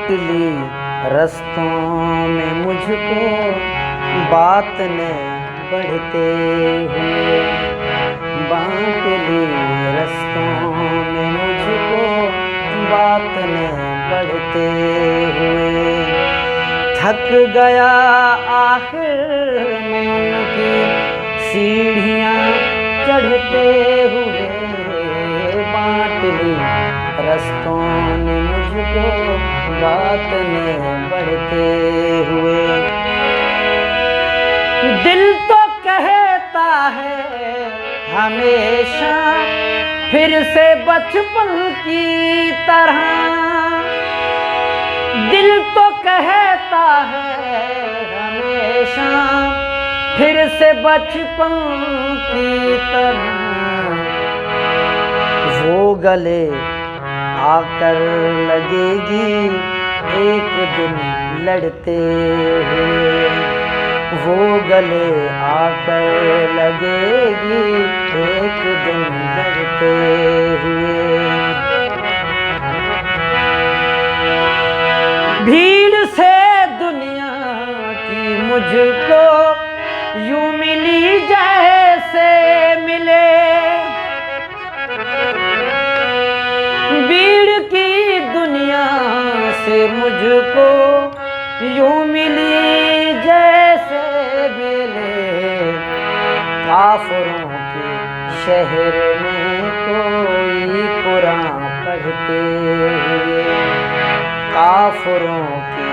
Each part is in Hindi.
बांट ली रस्तों में मुझको बात ने बढ़ते हुए, बांट ली रस्तों में मुझको बात ने बढ़ते हुए। थक गया आखिर में उनकी सीढ़ियाँ चढ़ते हुए, बांट ली रस्तों ने मुझको बात ने बढ़ते हुए। दिल तो कहता है हमेशा फिर से बचपन की तरह, दिल तो कहता है हमेशा फिर से बचपन की तरह। वो गले आकर लगेगी एक दिन लड़ते हुए, वो गले आकर लगेगी एक दिन लड़ते हुए। भीड़ से दुनिया की मुझको यूं मिली जैसे मिले, भीड़ की दुनिया से मुझको यूं मिली जैसे मिले। काफिरों के शहर में कोई कुरान पढ़ते हुए, काफिरों के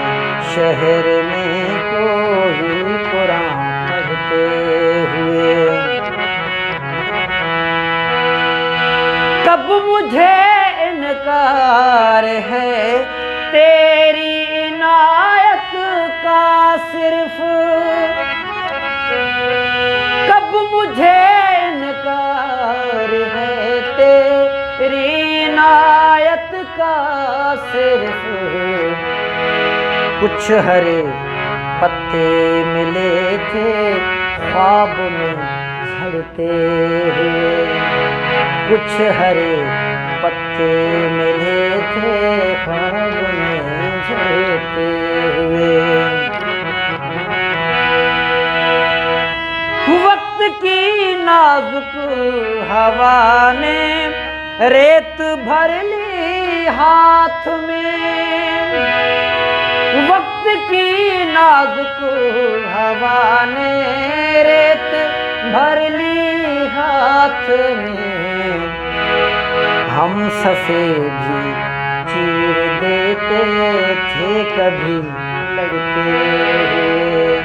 शहर में कोई कुरान पढ़ते हुए। कब मुझे इनकार है तेरी इनायत का सिर्फ, कब मुझे इनकार है तेरी इनायत का सिर्फ। कुछ हरे पत्ते मिले थे ख्वाब में झड़ते हुए, कुछ हरे पत्ते मिले थे ख्वाब में झड़ते हुए। वक्त की नाजुक हवा ने रेत भर ली हाथ में, वक्त की नाजुक हवा ने रेत भर ली हाथ में। हम सफ़े भी चीर देते थे कभी लड़ते हुए,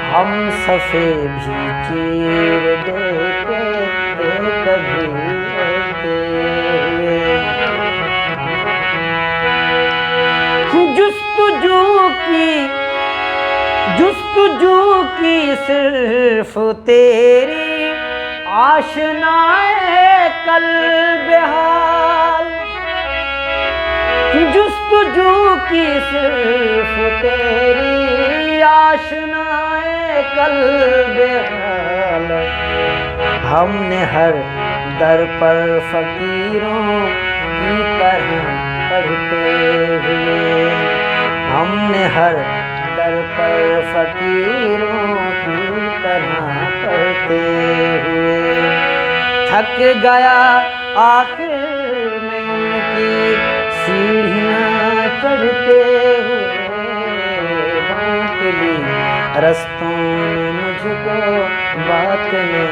हम सफ़े भी चीर देते थे कभी लड़ते हुए। जुस्तजू की सिर्फ तेरी आशनाए कल्ब हाल, जुस्तजू की सिर्फ तेरी आशनाए कल्ब हाल। हमने हर दर पर फकीरों की तरह पढ़ते हुए, हमने हर दर पर फकीरों की तरह पढ़ते हुए। थक गया आखिर में उनकी सीढ़ियाँ चढ़ते हुए, बांट ली रस्तों ने मुझको बात ने